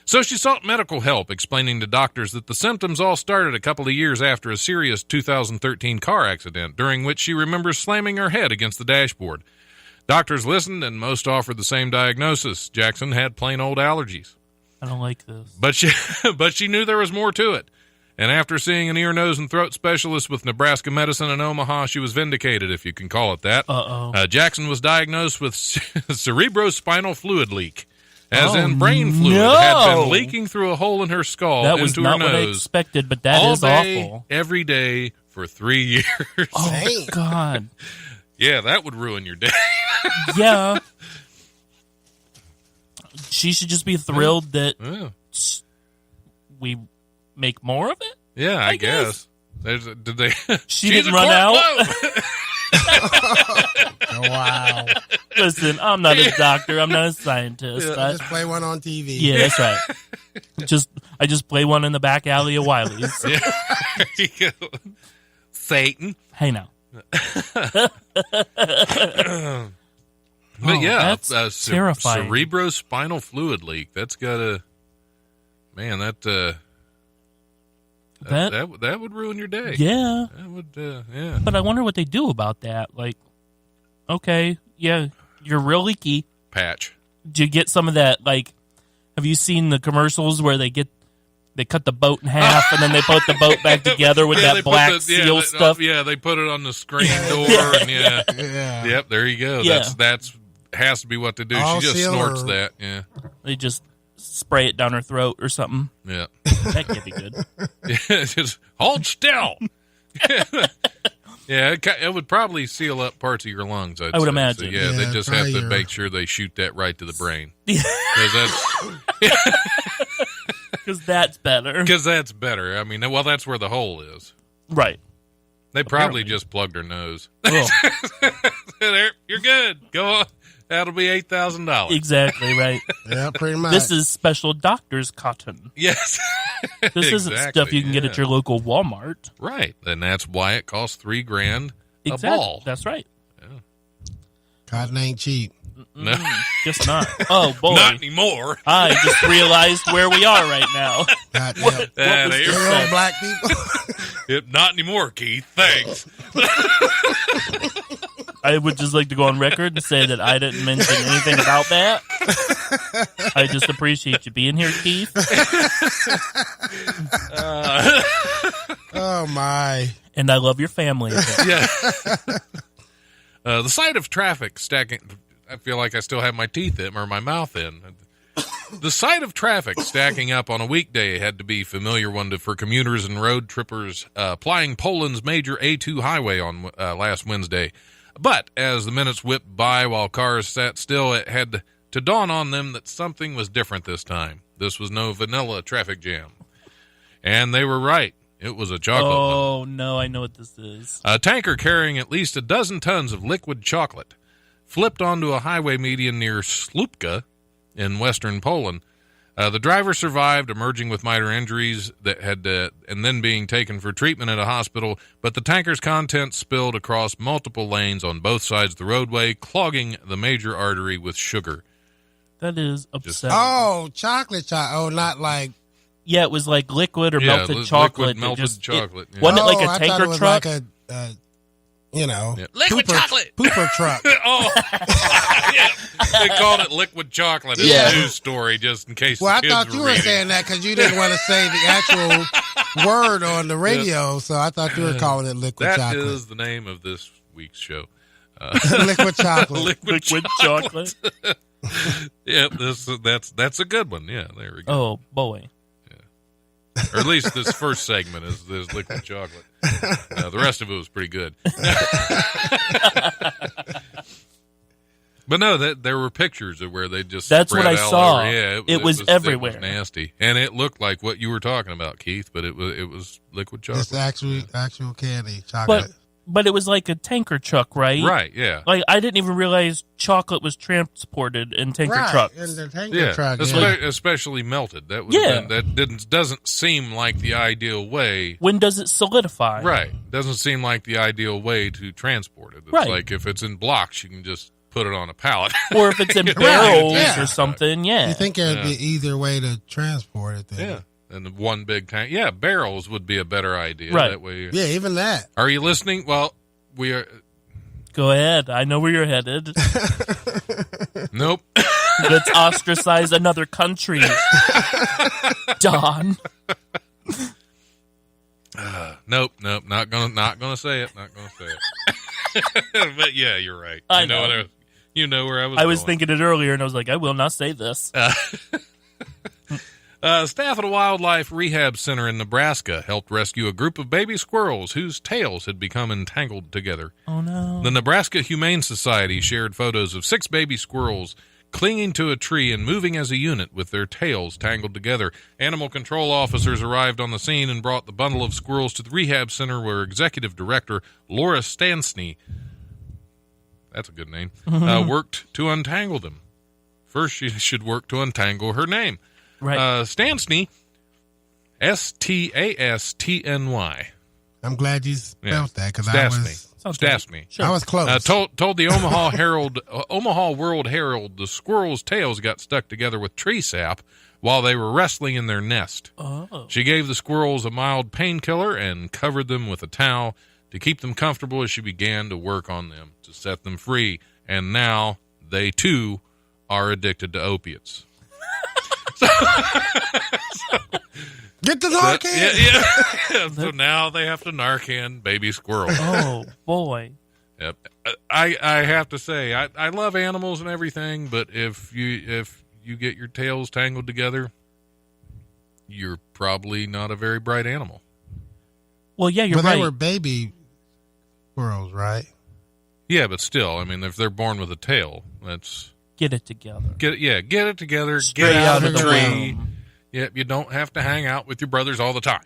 So she sought medical help, explaining to doctors that the symptoms all started a couple of years after a serious 2013 car accident, during which she remembers slamming her head against the dashboard. Doctors listened, and most offered the same diagnosis. Jackson had plain old allergies. I don't like this. But she knew there was more to it. And after seeing an ear, nose, and throat specialist with Nebraska Medicine in Omaha, she was vindicated, if you can call it that. Jackson was diagnosed with cerebrospinal fluid leak, as in brain fluid had been leaking through a hole in her skull that was into her not what I nose. expected, but that all is day, awful. Every day for 3 years. Oh, God. Yeah, that would ruin your day. Yeah. She should just be thrilled that we make more of it. Yeah, I guess. Did they? She didn't run out. Wow. Listen, I'm not a doctor. I'm not a scientist. Just play one on TV. Yeah, that's right. I just play one in the back alley of Wiley's. Yeah. There you go. Satan. Hey now. But that's terrifying. Cerebrospinal fluid leak. That's got a man. That would ruin your day. Yeah. That would. Yeah. But I wonder what they do about that. Like, okay, yeah, you're real leaky. Patch. Do you get some of that? Like, have you seen the commercials where they cut the boat in half and then they put the boat back together with that black seal stuff? Yeah, they put it on the screen door. And Yep, there you go. Yeah. That's has to be what they do. All she just seal snorts or- that. Yeah. They just spray it down her throat or something. Yeah. That can't be good. Just hold still. Yeah, it would probably seal up parts of your lungs, I would say. imagine. So, they just have to probably make sure they shoot that right to the brain. Because that's better. Because that's better. I mean, well, that's where the hole is. Right. They probably just plugged her nose. Well, There, you're good. Go on. That'll be $8,000. exactly, right. Yeah, pretty much. This is special doctor's cotton. Yes. This isn't stuff you can get at your local Walmart. Right. And that's why it costs $3,000 Exactly. a ball. That's right. Cotton ain't cheap. No. Just not. Oh, boy. Not anymore. I just realized where we are right now. God damn. What was there. this Real then? black people. Not anymore, Keith. Thanks. I would just like to go on record and say that I didn't mention anything about that. I just appreciate you being here, Keith. Oh, my. And I love your family. Yeah. The sight of traffic stacking. I feel like I still have my teeth in or my mouth in. The sight of traffic stacking up on a weekday had to be a familiar one for commuters and road trippers plying Poland's major A2 highway on last Wednesday. But as the minutes whipped by while cars sat still, it had to dawn on them that something was different this time. This was no vanilla traffic jam. And they were right. It was a chocolate one. Oh, no, I know what this is. A tanker carrying at least a dozen tons of liquid chocolate flipped onto a highway median near Słupka in western Poland. The driver survived, emerging with minor injuries that had and then being taken for treatment at a hospital, but the tanker's contents spilled across multiple lanes on both sides of the roadway, clogging the major artery with sugar. That is upsetting. Oh, chocolate. Oh, not like. Yeah, it was like liquid or melted liquid chocolate. melted It just, chocolate. Yeah. Wasn't it like Oh, a I thought tanker it was truck? Like you know, Yeah. Liquid chocolate. pooper truck. Oh, yeah. They called it liquid chocolate in Yeah. the news story just in case. Well, the I kids thought were you were reading. saying that because you didn't want to say the actual word on the radio, so I thought you were calling it liquid That chocolate. is the name of this week's show. Liquid chocolate. Liquid Liquid chocolate. chocolate. Yeah, that's a good one. Yeah, there we go. Oh boy. Or at least this first segment is liquid chocolate. The rest of it was pretty good. But no, there were pictures of where they just That's spread what I all saw. over. Yeah, It was everywhere. It was nasty, and it looked like what you were talking about, Keith. But it was liquid chocolate. It's actual candy chocolate. But it was like a tanker truck, right? Right? Yeah. Like I didn't even realize chocolate was transported in tanker right, trucks. in the tanker Yeah, truck. especially melted. That would Yeah. doesn't seem like the ideal way. When does it solidify? Right, doesn't seem like the ideal way to transport it. It's Right. like if it's in blocks, you can just put it on a pallet. Or if it's in Right, barrels yeah. or something, yeah. You think there'd be either way to transport it? Then? Yeah, and the one big tank. Yeah, barrels would be a better idea. Right. That way. Yeah, even that. Are you listening? Well, we are. Go ahead. I know where you're headed. Nope. Let's ostracize another country. Don. Nope. Not gonna say it. Not gonna say it. But yeah, you're right. I you know. know. You know where I was. I was going. thinking it earlier, and I was like, I will not say this. Staff at a wildlife rehab center in Nebraska helped rescue a group of baby squirrels whose tails had become entangled together. Oh, no. The Nebraska Humane Society shared photos of 6 baby squirrels clinging to a tree and moving as a unit with their tails tangled together. Animal control officers arrived on the scene and brought the bundle of squirrels to the rehab center where executive director Laura Stansny, that's a good name, worked to untangle them. First, she should work to untangle her name. Right. Stansny, Stastny. I'm glad you spelled that because I Stasny. was Stasny. Sure. I was close. Told the Omaha World Herald the squirrels' tails got stuck together with tree sap while they were wrestling in their nest. Oh. She gave the squirrels a mild painkiller and covered them with a towel to keep them comfortable as she began to work on them to set them free. And now they too are addicted to opiates. Get the Narcan. Yeah. So now they have to Narcan baby squirrels. Oh, boy. Yep. I have to say I love animals and everything, but if you get your tails tangled together, you're probably not a very bright animal. Well, yeah, you're But right. they were baby squirrels, right? Yeah, but still, I mean, if they're born with a tail, that's Get it together. get it together, Straight get out out of of the the tree. womb. Yep, you don't have to hang out with your brothers all the time.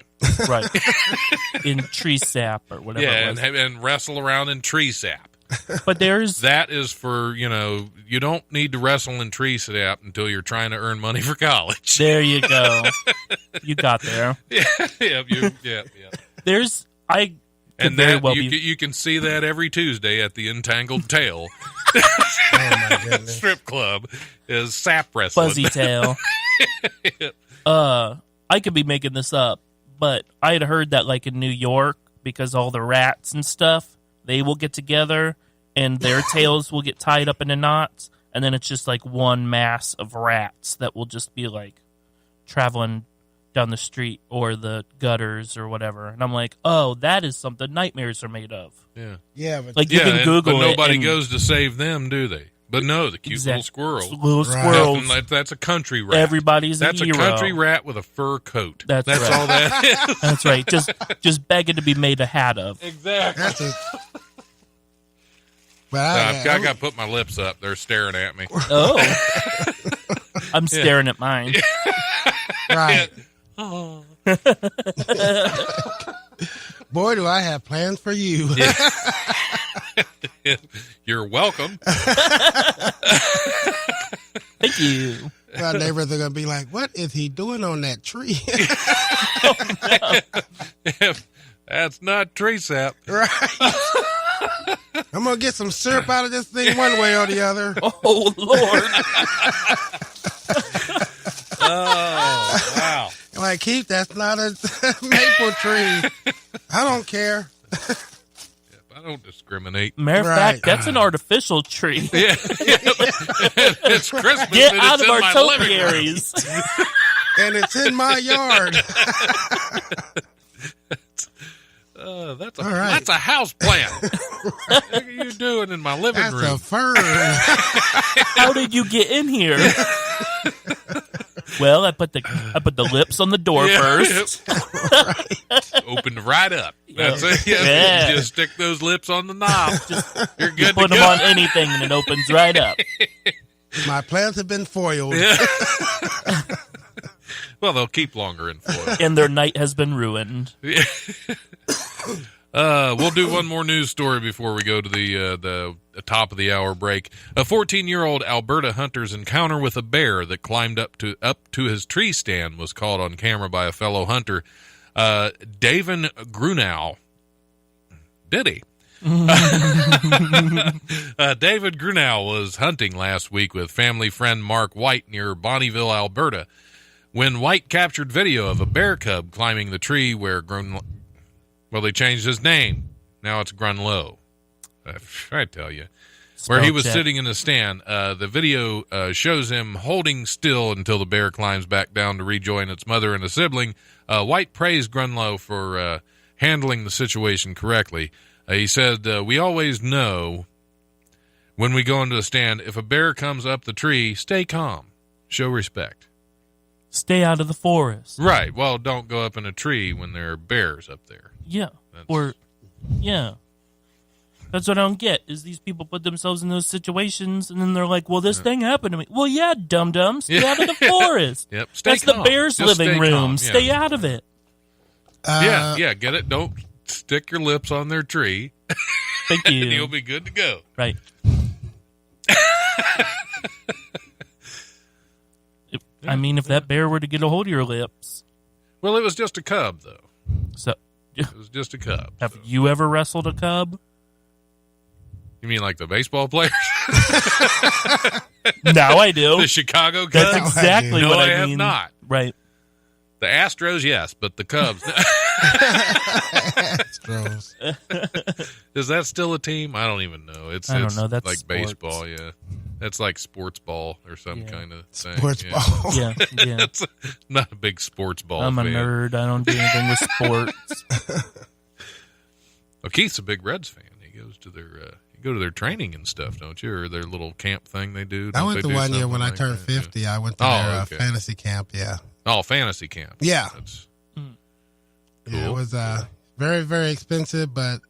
Right. In tree sap or whatever Yeah, it was. and wrestle around in tree sap. But there's That is for, you don't need to wrestle in tree sap until you're trying to earn money for college. there you go. You got there. Yeah. There's I could And very that well you, be you can see that every Tuesday at the Entangled Tail Oh my goodness. strip club is sap wrestling. fuzzy tail. I could be making this up, but I had heard that like in New York, because all the rats and stuff, they will get together and their tails will get tied up into knots, and then it's just like one mass of rats that will just be like traveling down the street or the gutters or whatever. And I'm like, oh, that is something nightmares are made of. Yeah, Yeah, but Like you can Google but it. nobody and goes to save them, do they? But no, the cute little Exact- squirrel. Little Right. squirrels. That's a country rat. Everybody's That's a a hero. country rat with a fur coat. That's right. all that is. That's right. Just begging to be made a hat of. Exactly. that's a. But I got to put my lips up. They're staring at me. Oh. I'm staring at mine. right. Oh. Boy, do I have plans for you. You're welcome. Thank you. My neighbors are gonna be like, "What is he doing on that tree?" That's not tree sap. Right. I'm gonna get some syrup out of this thing one way or the other. Oh, Lord. Oh, wow. Like, Keith, that's not a maple tree. I don't care. I don't discriminate. Matter of Right. fact, that's an artificial tree. Yeah. It's Christmas. Get and out it's of in our my living room. topiaries. And it's in my yard. That's All right. that's a house plant. What are you doing in my living That's room? a fern. How did you get in here? Well, I put the lips on the door Yeah. first. Opened right up. That's it. Yeah. Yeah. Just stick those lips on the knob. You're good Put to them go. on anything and it opens right up. My plants have been foiled. Well, they'll keep longer in foil. And their night has been ruined. We'll do one more news story before we go to the top of the hour break. A 14-year-old Alberta hunter's encounter with a bear that climbed up to his tree stand was caught on camera by a fellow hunter, David Grunow. Did he? David Grunow was hunting last week with family friend Mark White near Bonnyville, Alberta, when White captured video of a bear cub climbing the tree where they changed his name. Now it's Grunlow. I tell you. Where he was sitting in a stand. The video shows him holding still until the bear climbs back down to rejoin its mother and a sibling. White praised Grunlow for handling the situation correctly. He said, "We always know when we go into the stand, if a bear comes up the tree, stay calm, show respect." Stay out of the forest. Right. Well, don't go up in a tree when there are bears up there. Yeah. That's what I don't get, is these people put themselves in those situations, and then they're like, well, this thing happened to me. Well, yeah, dum-dum, stay out of the forest. Yep. Stay That's calm. the bear's Just living stay room. calm. Yeah. Stay out of it. Yeah, get it? Don't stick your lips on their tree. Thank And you. you'll be good to go. Right. I mean, if that bear were to get a hold of your lips. Well, it was just a cub, though. So, It was just a cub. have so. you ever wrestled a cub? You mean like the baseball players? Now I do. The Chicago Cubs? That's exactly No, what I I have mean. not. Right. The Astros, yes, but the Cubs. Astros. Is that still a team? I don't even know. It's I don't know. That's like sports. baseball, yeah. That's like sports ball or some Yeah. kind of thing. Sports yeah. ball. Yeah, yeah. That's not a big sports ball I'm a fan. nerd. I don't do anything with sports. Well, Keith's a big Reds fan. He goes to their you go to their training and stuff, don't you? Or their little camp thing they do. I Don't went they to do one year something when I like turned that? Yeah. 50. I went to Oh, their okay. fantasy camp. Yeah. Oh, fantasy camp. Yeah. That's Yeah, it Cool. was very, very expensive, but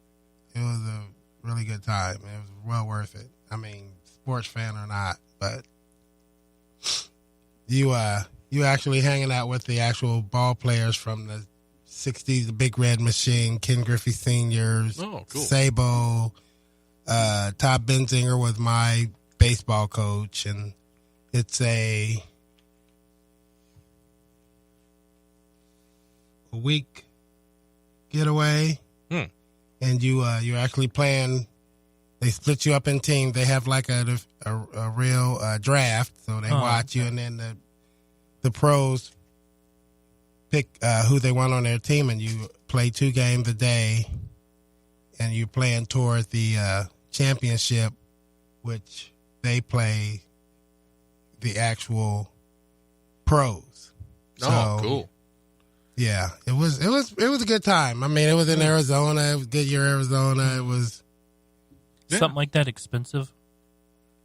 it was a really good time. It was well worth it. I mean, sports fan or not, but you actually hanging out with the actual ball players from the 60s, the Big Red Machine, Ken Griffey Seniors, Oh, cool. Sabo, Todd Benzinger was my baseball coach, and it's a week getaway, and you're actually playing. They split you up in teams. They have like a real draft, so they watch you, and then the pros pick who they want on their team, and you play 2 games a day, and you're playing toward the championship, which they play the actual pros. oh, cool. Yeah, it was a good time. I mean, it was in Arizona. It was Goodyear, Arizona. It was. Yeah. Something like that expensive.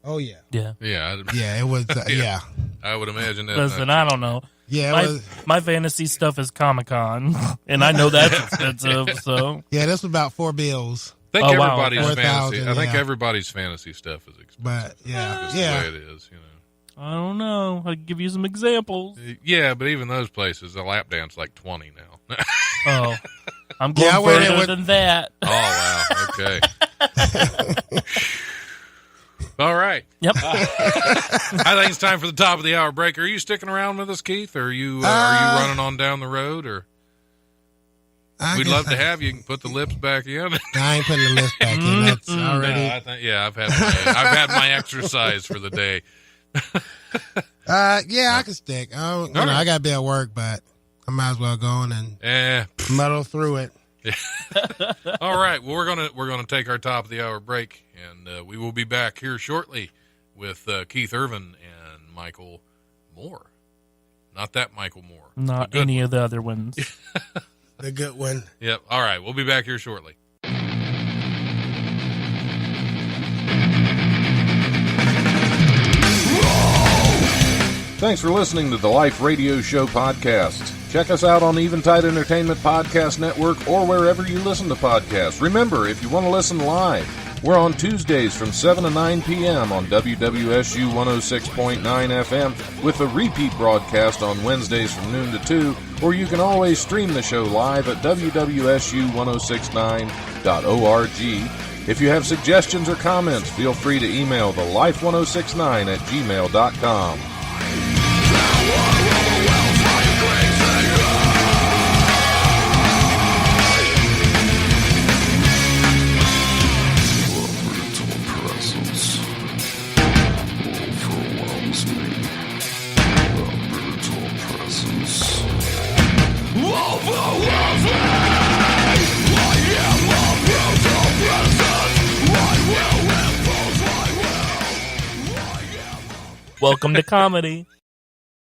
Oh yeah. Yeah. Yeah, Yeah, it was. Yeah. I would imagine that. Listen, I don't know. Yeah, it My, was. my fantasy stuff is Comic-Con, and I know that's expensive, so. Yeah, this was about 4 bills. I think Oh, wow. everybody's 4,000, fantasy. I think yeah. everybody's fantasy stuff is expensive. But yeah, Just yeah. the way it is, you know. I don't know. I'll give you some examples. Yeah, but even those places, a lap dance like 20 now. Oh, I'm going Yeah, I went in further with- than that. Oh, wow. Okay. All right. Yep. I think it's time for the top of the hour break. Are you sticking around with us, Keith? Or are you running on down the road? Or we'd love to have you. You can put the lips back in. I ain't putting the list back in. That's already. No, I think, I've had my exercise for the day. Yeah, I can stick. I right. got to be at work, but I might as well go on and muddle through it. All right. Well, we're gonna take our top of the hour break, and we will be back here shortly with Keith Irvin and Michael Moore. Not that Michael Moore. Not any of the other ones. The good one. Yep. All right. We'll be back here shortly. Thanks for listening to the Life Radio Show podcast. Check us out on the Eventide Entertainment Podcast Network or wherever you listen to podcasts. Remember, if you want to listen live, we're on Tuesdays from 7 to 9 p.m. on WWSU 106.9 FM with a repeat broadcast on Wednesdays from noon to 2, or you can always stream the show live at wwsu1069.org. If you have suggestions or comments, feel free to email the life1069@gmail.com. Welcome to comedy.